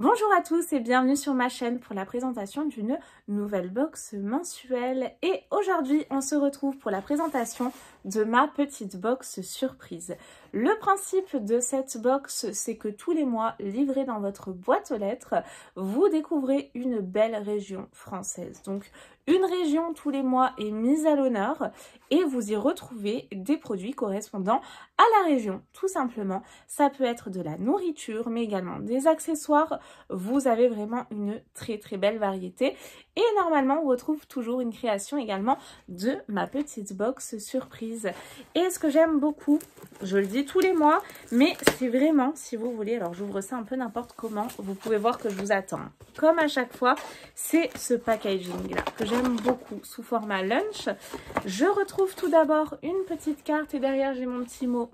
Bonjour à tous et bienvenue sur ma chaîne pour la présentation d'une nouvelle box mensuelle. Et aujourd'hui, on se retrouve pour la présentation de ma petite box surprise. Le principe de cette box, c'est que tous les mois, livré dans votre boîte aux lettres, vous découvrez une belle région française. Donc, une région tous les mois est mise à l'honneur et vous y retrouvez des produits correspondant à la région, tout simplement. Ça peut être de la nourriture, mais également des accessoires. Vous avez vraiment une très belle variété. Et normalement, on retrouve toujours une création également de ma petite box surprise. Et ce que j'aime beaucoup, je le dis tous les mois, mais c'est vraiment, si vous voulez, alors j'ouvre ça un peu n'importe comment, vous pouvez voir que je vous attends. Comme à chaque fois, c'est ce packaging là que j'aime beaucoup sous format lunch. Je retrouve tout d'abord une petite carte et derrière j'ai mon petit mot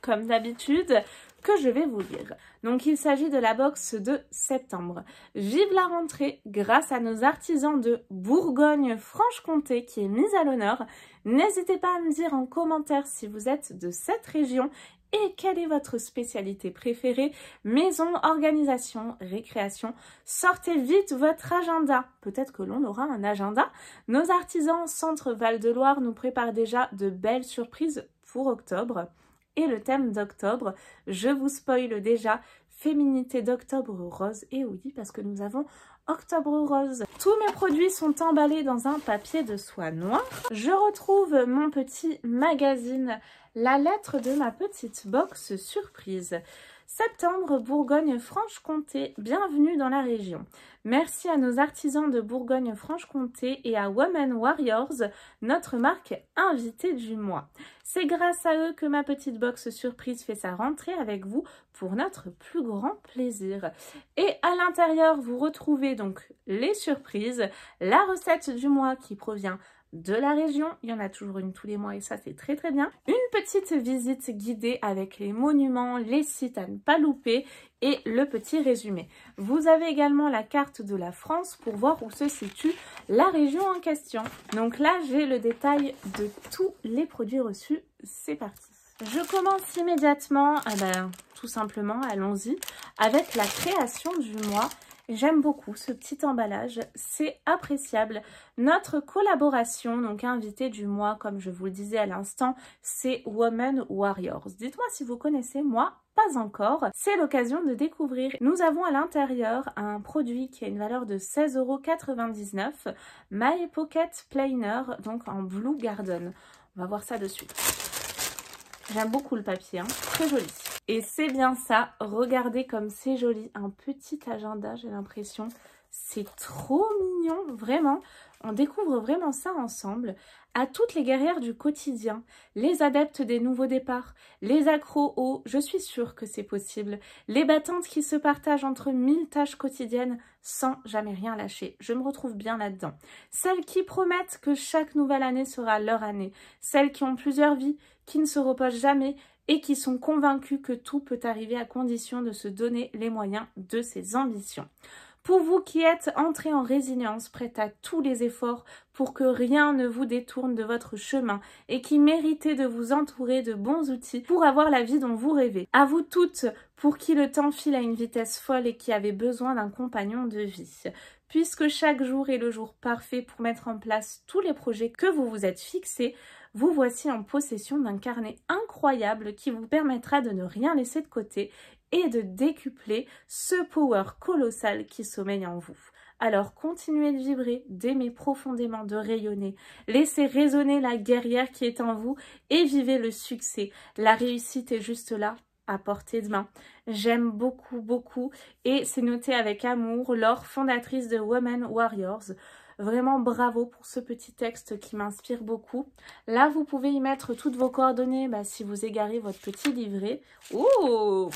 comme d'habitude que je vais vous lire. Donc il s'agit de la box de septembre. Vive la rentrée grâce à nos artisans de Bourgogne-Franche-Comté qui est mise à l'honneur. N'hésitez pas à me dire en commentaire si vous êtes de cette région et quelle est votre spécialité préférée. Maison, organisation, récréation. Sortez vite votre agenda. Peut-être que l'on aura un agenda. Nos artisans Centre Val-de-Loire nous préparent déjà de belles surprises pour octobre. Et le thème d'octobre, je vous spoile déjà, féminité d'octobre rose. Et oui, parce que nous avons octobre rose. Tous mes produits sont emballés dans un papier de soie noire. Je retrouve mon petit magazine, la lettre de ma petite box surprise. Septembre, Bourgogne-Franche-Comté, bienvenue dans la région. Merci à nos artisans de Bourgogne-Franche-Comté et à Women Warriors, notre marque invitée du mois. C'est grâce à eux que ma petite box surprise fait sa rentrée avec vous pour notre plus grand plaisir. Et à l'intérieur, vous retrouvez donc les surprises, la recette du mois qui provient de la région, il y en a toujours une tous les mois et ça c'est très bien. Une petite visite guidée avec les monuments, les sites à ne pas louper et le petit résumé. Vous avez également la carte de la France pour voir où se situe la région en question. Donc là j'ai le détail de tous les produits reçus, c'est parti. Je commence immédiatement, tout simplement, allons-y, avec la création du mois. J'aime beaucoup ce petit emballage, c'est appréciable. Notre collaboration, donc invité du mois, comme je vous le disais à l'instant, c'est Women Warriors. Dites-moi si vous connaissez, moi, pas encore. C'est l'occasion de découvrir. Nous avons à l'intérieur un produit qui a une valeur de 16,99 €, My Pocket Planner, donc en Blue Garden. On va voir ça de suite. J'aime beaucoup le papier, hein, très joli. Et c'est bien ça, regardez comme c'est joli, un petit agenda, j'ai l'impression. C'est trop mignon, vraiment. On découvre vraiment ça ensemble. À toutes les guerrières du quotidien, les adeptes des nouveaux départs, les accros au « je suis sûre que c'est possible », les battantes qui se partagent entre 1000 tâches quotidiennes sans jamais rien lâcher. Je me retrouve bien là-dedans. Celles qui promettent que chaque nouvelle année sera leur année, celles qui ont plusieurs vies, qui ne se reposent jamais et qui sont convaincus que tout peut arriver à condition de se donner les moyens de ses ambitions. Pour vous qui êtes entrés en résilience, prêts à tous les efforts pour que rien ne vous détourne de votre chemin et qui méritez de vous entourer de bons outils pour avoir la vie dont vous rêvez. À vous toutes, pour qui le temps file à une vitesse folle et qui avez besoin d'un compagnon de vie. Puisque chaque jour est le jour parfait pour mettre en place tous les projets que vous vous êtes fixés, vous voici en possession d'un carnet incroyable qui vous permettra de ne rien laisser de côté et de décupler ce power colossal qui sommeille en vous. Alors continuez de vibrer, d'aimer profondément, de rayonner. Laissez résonner la guerrière qui est en vous et vivez le succès. La réussite est juste là, à portée de main. J'aime beaucoup et c'est noté avec amour, Laure, fondatrice de Women Warriors. Vraiment bravo pour ce petit texte qui m'inspire beaucoup. Là, vous pouvez y mettre toutes vos coordonnées si vous égarez votre petit livret. Oh,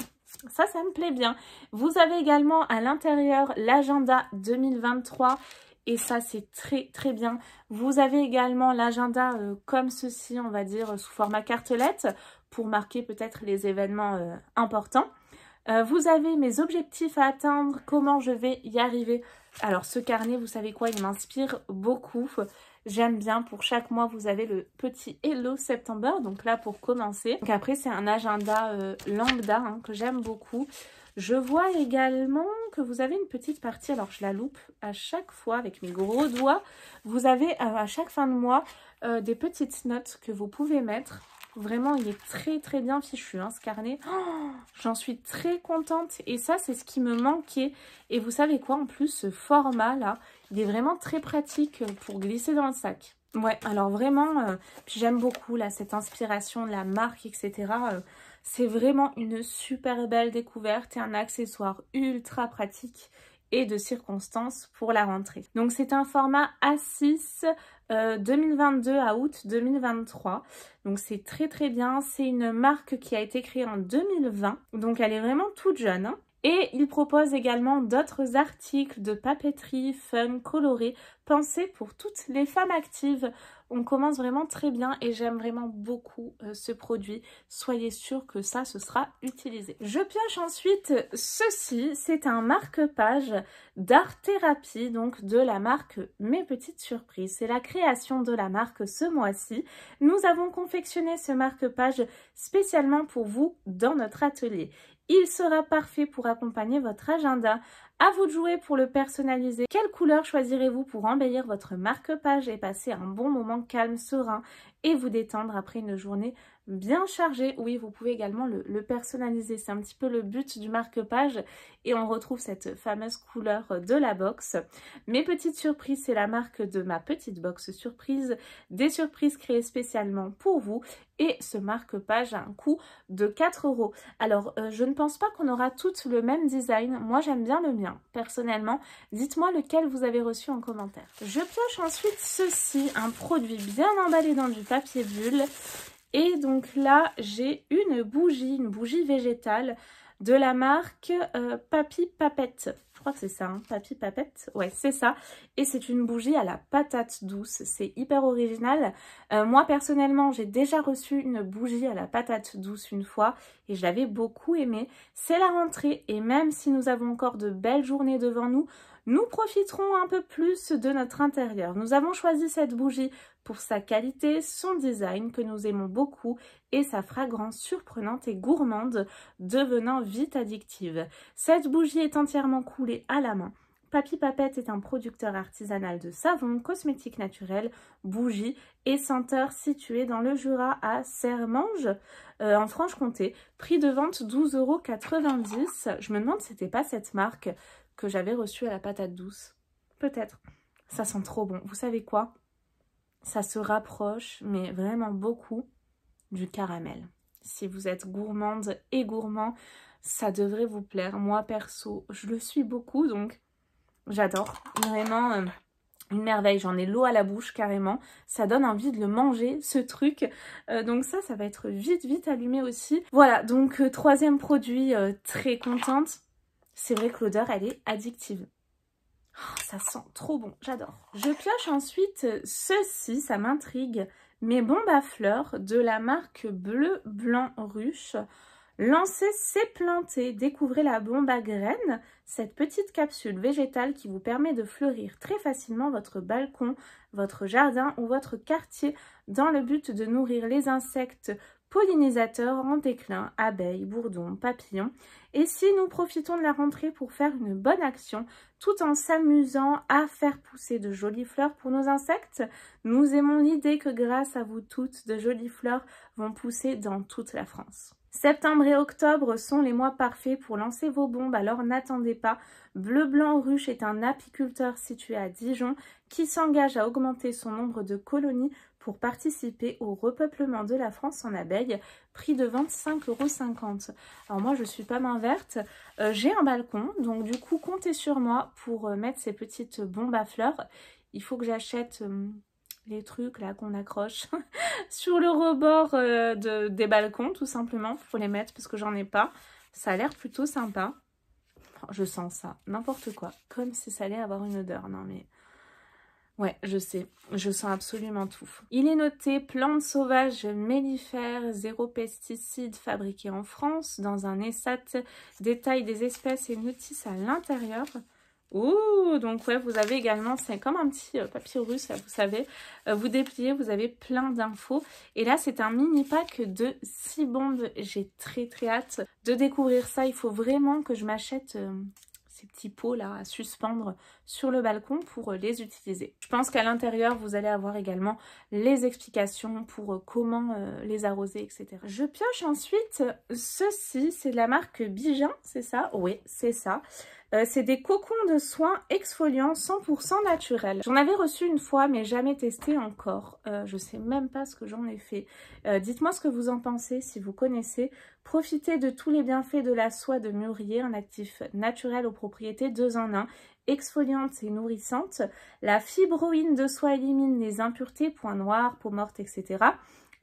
ça me plaît bien. Vous avez également à l'intérieur l'agenda 2023 et ça, c'est très bien. Vous avez également l'agenda comme ceci, on va dire, sous format cartelette pour marquer peut-être les événements importants. Vous avez mes objectifs à atteindre, comment je vais y arriver. Alors ce carnet, vous savez quoi, il m'inspire beaucoup. J'aime bien, pour chaque mois, vous avez le petit Hello September, donc là pour commencer. Donc après, c'est un agenda lambda que j'aime beaucoup. Je vois également que vous avez une petite partie, alors je la loupe à chaque fois avec mes gros doigts. Vous avez à chaque fin de mois des petites notes que vous pouvez mettre. Vraiment, il est très très bien fichu, hein, ce carnet. Oh, j'en suis très contente. Et ça, c'est ce qui me manquait. Et vous savez quoi, en plus, ce format-là, il est vraiment très pratique pour glisser dans le sac. Ouais, alors vraiment, j'aime beaucoup là, cette inspiration de la marque, etc. C'est vraiment une super belle découverte et un accessoire ultra pratique et de circonstances pour la rentrée. Donc c'est un format A6 2022 à août 2023. Donc c'est très très bien. C'est une marque qui a été créée en 2020. Donc elle est vraiment toute jeune, hein. Et il propose également d'autres articles de papeterie, fun, colorés, pensés pour toutes les femmes actives. On commence vraiment très bien et j'aime vraiment beaucoup ce produit. Soyez sûrs que ça, ce sera utilisé. Je pioche ensuite ceci. C'est un marque-page d'art thérapie, donc de la marque Mes Petites Surprises. C'est la création de la marque ce mois-ci. Nous avons confectionné ce marque-page spécialement pour vous dans notre atelier. Il sera parfait pour accompagner votre agenda. À vous de jouer pour le personnaliser. Quelle couleur choisirez-vous pour embellir votre marque-page et passer un bon moment calme, serein et vous détendre après une journée bien chargée? Oui, vous pouvez également le personnaliser. C'est un petit peu le but du marque-page et on retrouve cette fameuse couleur de la box. Mes Petites Surprises, c'est la marque de ma petite box surprise. Des surprises créées spécialement pour vous. Et ce marque-page a un coût de 4 €. Alors, je ne pense pas qu'on aura toutes le même design. Moi, j'aime bien le mien, personnellement. Dites-moi lequel vous avez reçu en commentaire. Je pioche ensuite ceci, un produit bien emballé dans du papier bulle. Et donc là, j'ai une bougie végétale de la marque Papy Papette. Je crois que c'est ça, hein, Papy Papette. Ouais, c'est ça. Et c'est une bougie à la patate douce. C'est hyper original. Moi, personnellement, j'ai déjà reçu une bougie à la patate douce une fois et je l'avais beaucoup aimée. C'est la rentrée et même si nous avons encore de belles journées devant nous, nous profiterons un peu plus de notre intérieur. Nous avons choisi cette bougie pour sa qualité, son design que nous aimons beaucoup et sa fragrance surprenante et gourmande devenant vite addictive. Cette bougie est entièrement coulée à la main. Papy Papette est un producteur artisanal de savon, cosmétiques naturels, bougies et senteurs situé dans le Jura à Sermanges, en Franche-Comté. Prix de vente 12,90 €. Je me demande si c'était pas cette marque que j'avais reçue à la patate douce. Peut-être. Ça sent trop bon. Vous savez quoi? Ça se rapproche, mais vraiment beaucoup, du caramel. Si vous êtes gourmande et gourmand, ça devrait vous plaire. Moi, perso, je le suis beaucoup, donc j'adore. Vraiment une merveille. J'en ai l'eau à la bouche, carrément. Ça donne envie de le manger, ce truc. Donc ça va être vite allumé aussi. Voilà, donc troisième produit, très contente. C'est vrai que l'odeur, elle est addictive. Oh, ça sent trop bon, j'adore. Je pioche ensuite ceci, ça m'intrigue. Mes bombes à fleurs de la marque Bleu Blanc Ruche. Lancez, c'est planter. Découvrez la bombe à graines, cette petite capsule végétale qui vous permet de fleurir très facilement votre balcon, votre jardin ou votre quartier dans le but de nourrir les insectes pollinisateurs en déclin, abeilles, bourdons, papillons. Et si nous profitons de la rentrée pour faire une bonne action, tout en s'amusant à faire pousser de jolies fleurs pour nos insectes, nous aimons l'idée que grâce à vous toutes, de jolies fleurs vont pousser dans toute la France. Septembre et octobre sont les mois parfaits pour lancer vos bombes, alors n'attendez pas. Bleu Blanc Ruche est un apiculteur situé à Dijon qui s'engage à augmenter son nombre de colonies pour participer au repeuplement de la France en abeilles. Prix de vente 5,50 €. Alors moi, je ne suis pas main verte. J'ai un balcon, donc du coup, comptez sur moi pour mettre ces petites bombes à fleurs. Il faut que j'achète les trucs là qu'on accroche sur le rebord des balcons, tout simplement. Il faut les mettre parce que j'en ai pas. Ça a l'air plutôt sympa. Je sens ça, n'importe quoi. Comme si ça allait avoir une odeur. Non mais... ouais, je sais, je sens absolument tout. Il est noté plantes sauvages mellifères, 0 pesticides fabriqués en France, dans un ESAT, détail des espèces et notices à l'intérieur. Ouh, donc ouais, vous avez également, c'est comme un petit papyrus, là, vous savez. Vous dépliez, vous avez plein d'infos. Et là, c'est un mini pack de 6 bombes. J'ai très très hâte de découvrir ça. Il faut vraiment que je m'achète ces petits pots là à suspendre sur le balcon pour les utiliser. Je pense qu'à l'intérieur, vous allez avoir également les explications pour comment les arroser, etc. Je pioche ensuite ceci, c'est de la marque Bigen, c'est ça? Oui, c'est ça. C'est des cocons de soins exfoliants 100% naturels. J'en avais reçu une fois, mais jamais testé encore. Je sais même pas ce que j'en ai fait. Dites-moi ce que vous en pensez, si vous connaissez. Profitez de tous les bienfaits de la soie de mûrier, un actif naturel aux propriétés 2 en 1, exfoliante et nourrissante. La fibroïne de soie élimine les impuretés, points noirs, peau morte, etc.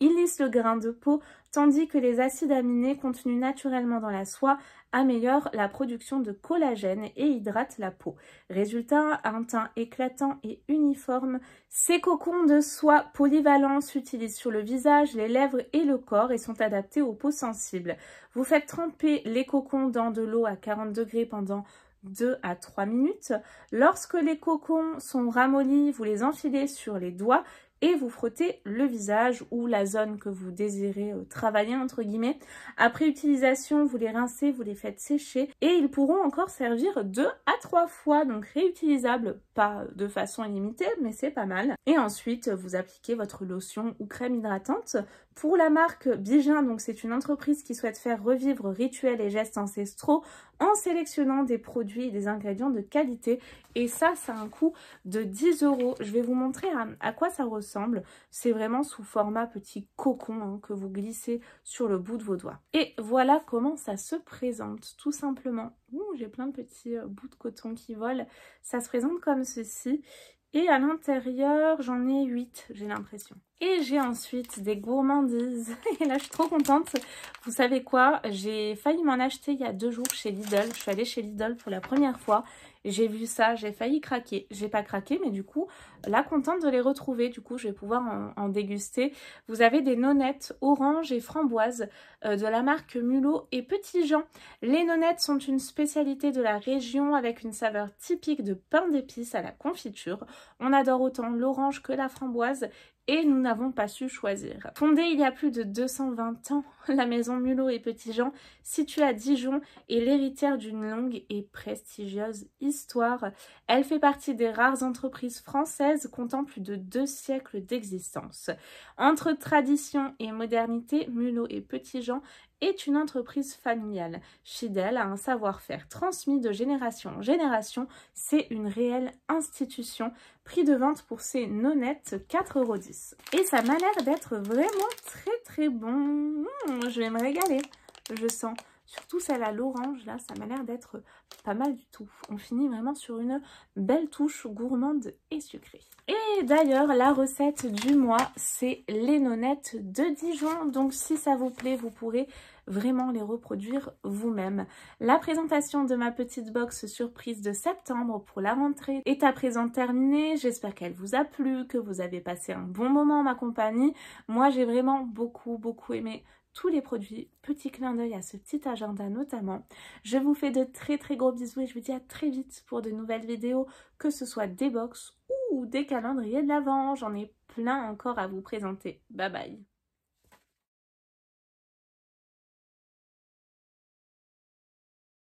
Il lisse le grain de peau, tandis que les acides aminés contenus naturellement dans la soie améliorent la production de collagène et hydratent la peau. Résultat, un teint éclatant et uniforme. Ces cocons de soie polyvalents s'utilisent sur le visage, les lèvres et le corps et sont adaptés aux peaux sensibles. Vous faites tremper les cocons dans de l'eau à 40 degrés pendant 2 à 3 minutes. Lorsque les cocons sont ramollis, vous les enfilez sur les doigts et vous frottez le visage ou la zone que vous désirez travailler entre guillemets. Après utilisation, vous les rincez, vous les faites sécher et ils pourront encore servir 2 à 3 fois, donc réutilisables, pas de façon illimitée, mais c'est pas mal. Et ensuite, vous appliquez votre lotion ou crème hydratante. Pour la marque Bigen, donc c'est une entreprise qui souhaite faire revivre rituels et gestes ancestraux en sélectionnant des produits et des ingrédients de qualité. Et ça a un coût de 10 €. Je vais vous montrer à quoi ça ressemble. C'est vraiment sous format petit cocon hein, que vous glissez sur le bout de vos doigts. Et voilà comment ça se présente, tout simplement. Ouh, j'ai plein de petits bouts de coton qui volent. Ça se présente comme ceci. Et à l'intérieur, j'en ai 8, j'ai l'impression. Et j'ai ensuite des gourmandises. Et là, je suis trop contente. Vous savez quoi? J'ai failli m'en acheter il y a 2 jours chez Lidl. Je suis allée chez Lidl pour la première fois. J'ai vu ça, j'ai failli craquer. J'ai pas craqué, mais du coup, là, contente de les retrouver. Du coup, je vais pouvoir en déguster. Vous avez des nonnettes orange et framboise de la marque Mulot et Petit Jean. Les nonnettes sont une spécialité de la région avec une saveur typique de pain d'épices à la confiture. On adore autant l'orange que la framboise. Et nous n'avons pas su choisir. Fondée il y a plus de 220 ans, la maison Mulot et Petit Jean, située à Dijon, est l'héritière d'une longue et prestigieuse histoire. Elle fait partie des rares entreprises françaises comptant plus de 2 siècles d'existence. Entre tradition et modernité, Mulot et Petit Jean est une entreprise familiale, fidèle à un savoir-faire transmis de génération en génération. C'est une réelle institution. Prix de vente pour ces nonnettes, 4,10 €. Et ça m'a l'air d'être vraiment très bon. Je vais me régaler, je sens. Surtout celle à l'orange, là, ça m'a l'air d'être pas mal du tout. On finit vraiment sur une belle touche gourmande et sucrée. Et d'ailleurs, la recette du mois, c'est les nonnettes de Dijon. Donc si ça vous plaît, vous pourrez vraiment les reproduire vous-même. La présentation de ma petite box surprise de septembre pour la rentrée est à présent terminée. J'espère qu'elle vous a plu, que vous avez passé un bon moment en ma compagnie. Moi, j'ai vraiment beaucoup aimé tous les produits. Petit clin d'œil à ce petit agenda notamment. Je vous fais de très gros bisous et je vous dis à très vite pour de nouvelles vidéos, que ce soit des box ou des calendriers de l'Avent. J'en ai plein encore à vous présenter. Bye bye.